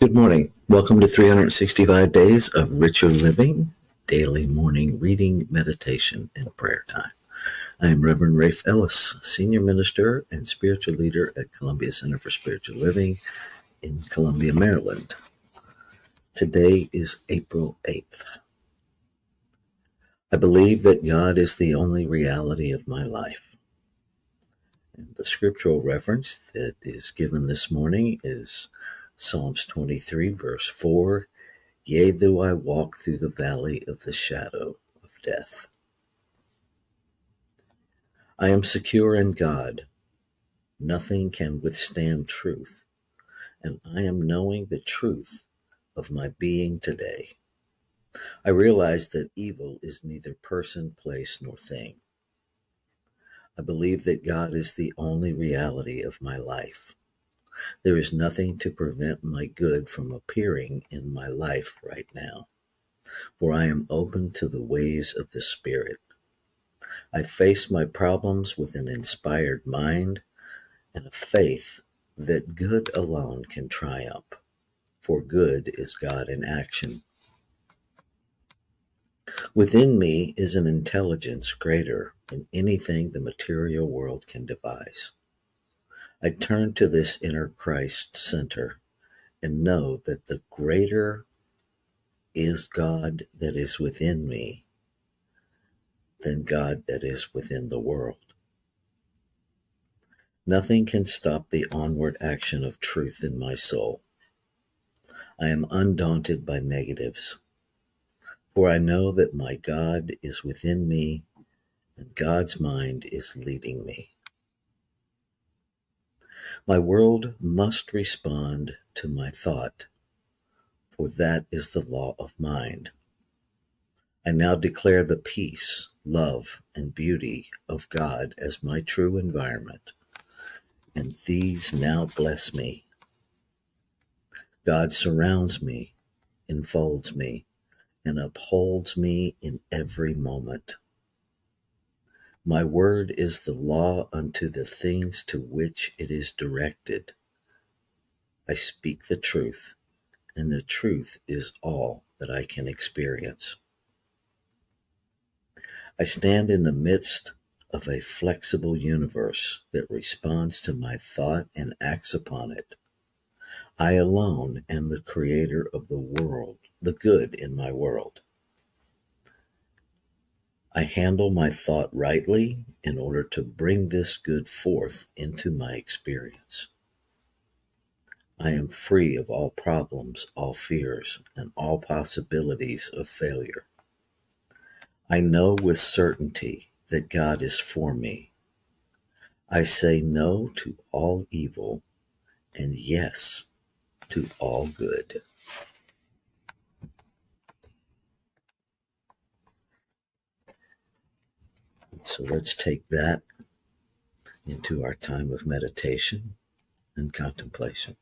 Good morning. Welcome to 365 Days of Richer Living, daily morning reading, meditation, and prayer time. I am Reverend Rafe Ellis, Senior Minister and Spiritual Leader at Columbia Center for Spiritual Living in Columbia, Maryland. Today is April 8th. I believe that God is the only reality of my life. And the scriptural reference that is given this morning is Psalms 23, verse 4. Yea, though I walk through the valley of the shadow of death. I am secure in God. Nothing can withstand truth, and I am knowing the truth of my being today. I realize that evil is neither person, place, nor thing. I believe that God is the only reality of my life. There is nothing to prevent my good from appearing in my life right now, for I am open to the ways of the Spirit. I face my problems with an inspired mind and a faith that good alone can triumph, for good is God in action. Within me is an intelligence greater than anything the material world can devise. I turn to this inner Christ center and know that the greater is God that is within me than God that is within the world. Nothing can stop the onward action of truth in my soul. I am undaunted by negatives, for I know that my God is within me and God's mind is leading me. My world must respond to my thought, for that is the law of mind. I now declare the peace, love, and beauty of God as my true environment, and these now bless me. God surrounds me, enfolds me, and upholds me in every moment. My word is the law unto the things to which it is directed. I speak the truth, and the truth is all that I can experience. I stand in the midst of a flexible universe that responds to my thought and acts upon it. I alone am the creator of the world, the good in my world. I handle my thought rightly in order to bring this good forth into my experience. I am free of all problems, all fears, and all possibilities of failure. I know with certainty that God is for me. I say no to all evil and yes to all good. So let's take that into our time of meditation and contemplation.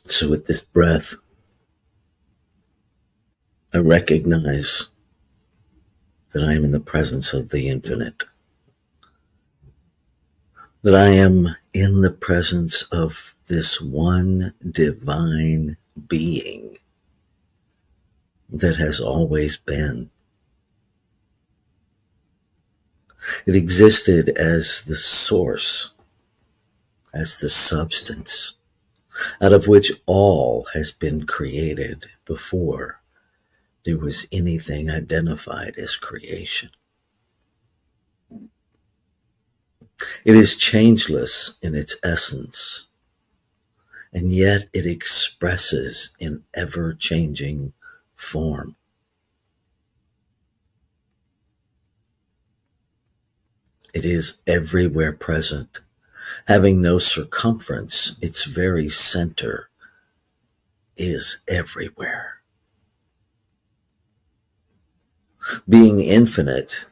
So with this breath, I recognize that I am in the presence of the infinite, that I am in the presence of this one divine being that has always been. It existed as the source, as the substance, out of which all has been created before there was anything identified as creation. It is changeless in its essence, and yet it expresses in ever-changing form. It is everywhere present, having no circumference. Its very center is everywhere. Being infinite,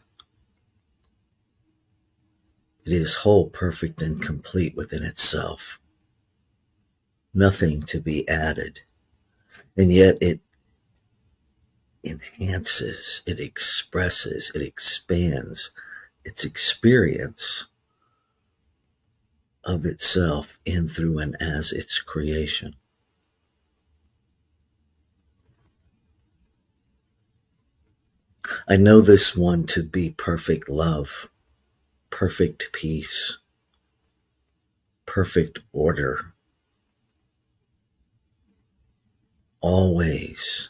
it is whole, perfect, and complete within itself. Nothing to be added, and yet it enhances, it expresses, it expands its experience of itself in, through, and as its creation. I know this one to be perfect love, perfect peace, perfect order, always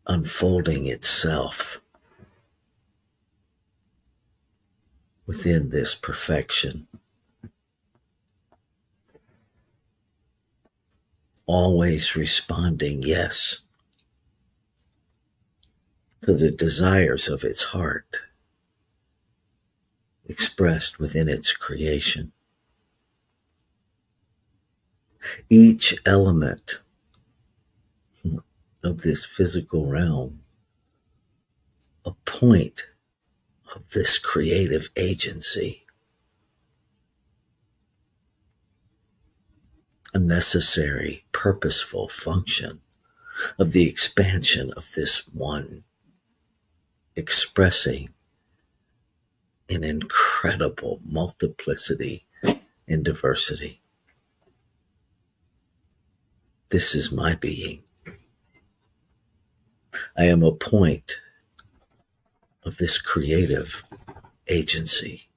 unfolding itself within this perfection, always responding yes to the desires of its heart expressed within its creation. Each element of this physical realm, a point of this creative agency, a necessary, purposeful function of the expansion of this one, expressing an incredible multiplicity and diversity. This is my being. I am a point of this creative agency,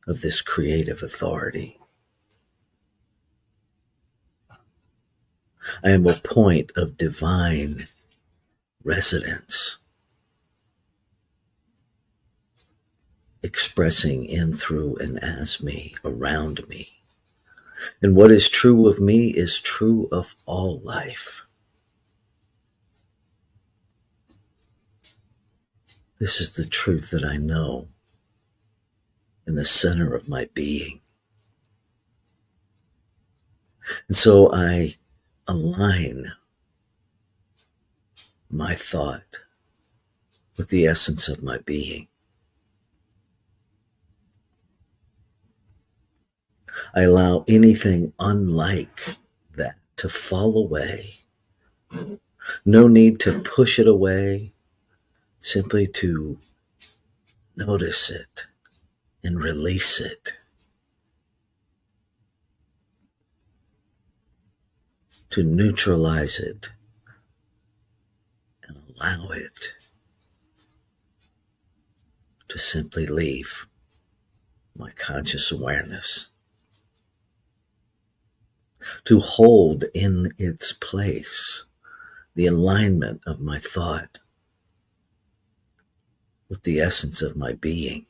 of this creative authority. I am a point of divine residence, expressing in, through, and as me, around me. And what is true of me is true of all life. This is the truth that I know in the center of my being. And so I align my thought with the essence of my being. I allow anything unlike that to fall away. No need to push it away, simply to notice it and release it, to neutralize it and allow it to simply leave my conscious awareness, to hold in its place the alignment of my thought with the essence of my being,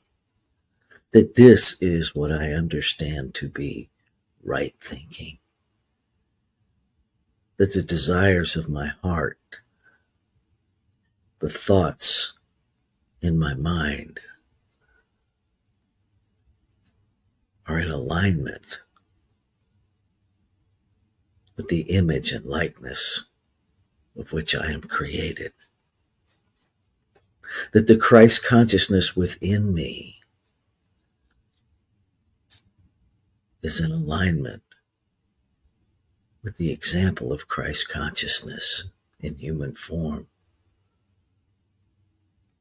that this is what I understand to be right thinking, that the desires of my heart, the thoughts in my mind, are in alignment with the image and likeness of which I am created. That the Christ consciousness within me is in alignment with the example of Christ consciousness in human form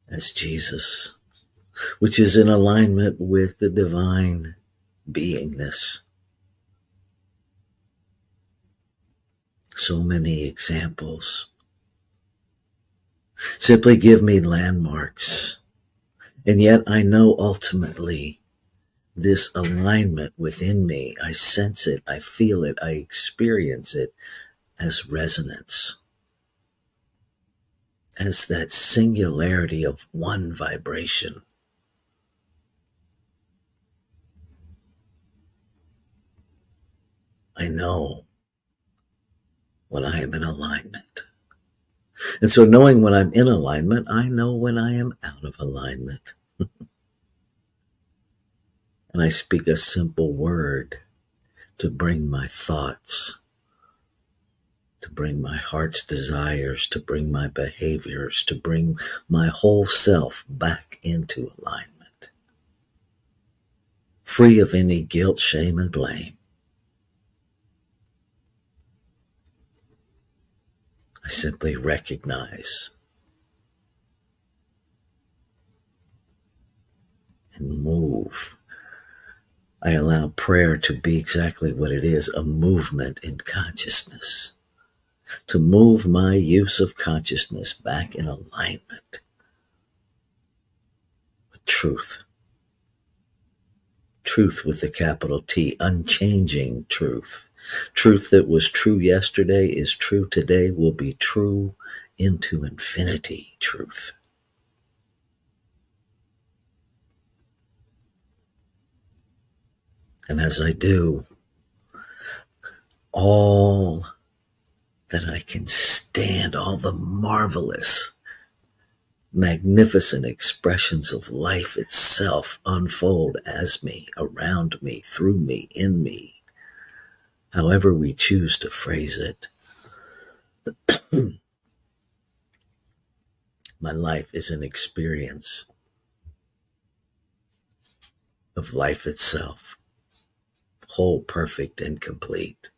as Jesus, which is in alignment with the divine beingness. So many examples simply give me landmarks, and yet I know ultimately this alignment within me. I sense it, I feel it, I experience it as resonance, as that singularity of one vibration. I know when I am in alignment. And so knowing when I'm in alignment, I know when I am out of alignment. And I speak a simple word to bring my thoughts, to bring my heart's desires, to bring my behaviors, to bring my whole self back into alignment, free of any guilt, shame, and blame. I simply recognize and move. I allow prayer to be exactly what it is, a movement in consciousness, to move my use of consciousness back in alignment with truth. Truth with the capital T, unchanging truth. Truth that was true yesterday is true today, will be true into infinity truth. And as I do, all that I can stand, all the marvelous, magnificent expressions of life itself unfold as me, around me, through me, in me, however we choose to phrase it. My life is an experience of life itself, whole, perfect, and complete.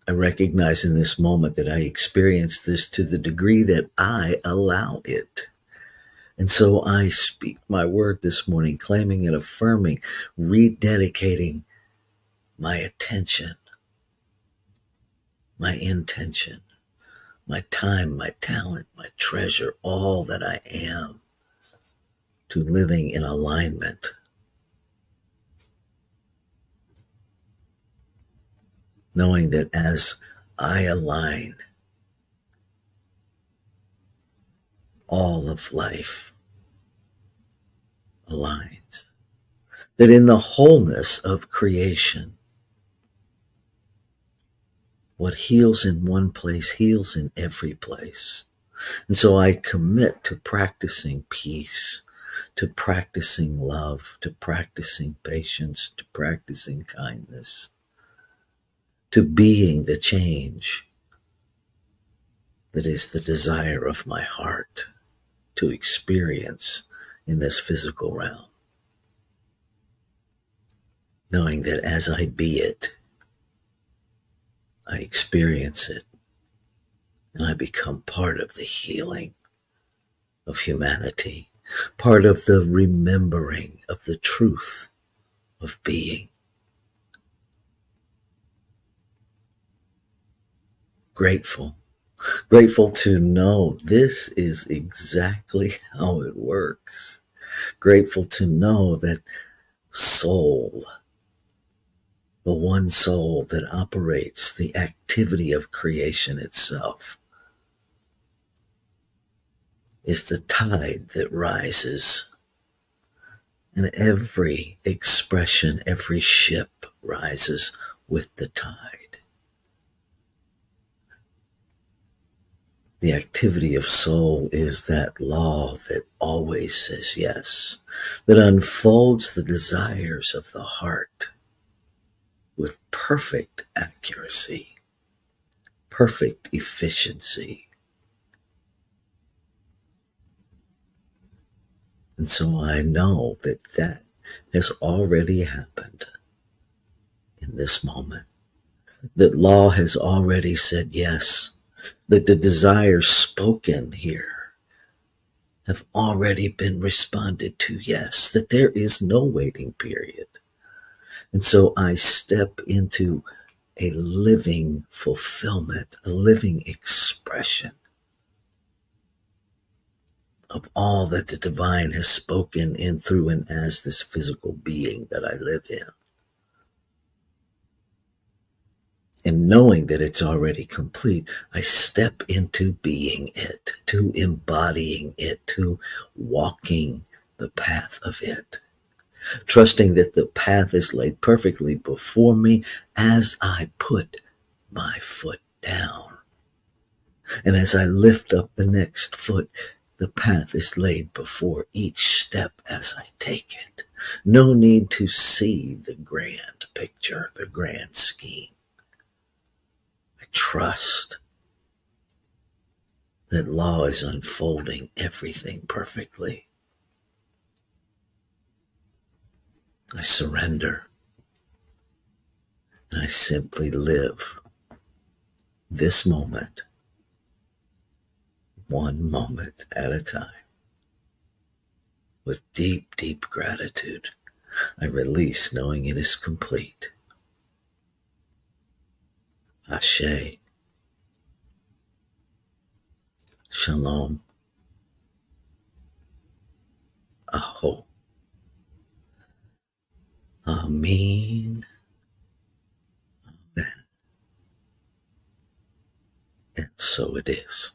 I recognize in this moment that I experience this to the degree that I allow it. And so I speak my word this morning, claiming and affirming, rededicating my attention, my intention, my time, my talent, my treasure, all that I am, to living in alignment. Knowing that as I align, all of life aligns. That in the wholeness of creation, what heals in one place heals in every place. And so I commit to practicing peace, to practicing love, to practicing patience, to practicing kindness, to being the change that is the desire of my heart to experience in this physical realm. Knowing that as I be it, I experience it, and I become part of the healing of humanity, part of the remembering of the truth of being. Grateful to know this is exactly how it works. Grateful to know that soul, the one soul that operates the activity of creation itself, is the tide that rises. And every expression, every ship rises with the tide. The activity of soul is that law that always says yes, that unfolds the desires of the heart with perfect accuracy, perfect efficiency. And so I know that that has already happened in this moment, that law has already said yes, that the desires spoken here have already been responded to yes, that there is no waiting period. And so I step into a living fulfillment, a living expression of all that the divine has spoken in, through, and as this physical being that I live in. And knowing that it's already complete, I step into being it, to embodying it, to walking the path of it, trusting that the path is laid perfectly before me as I put my foot down. And as I lift up the next foot, the path is laid before each step as I take it. No need to see the grand picture, the grand scheme. I trust that law is unfolding everything perfectly. I surrender, and I simply live this moment, one moment at a time. With deep, deep gratitude, I release knowing it is complete. Ashe. Shalom. Aho. Amen. And so it is.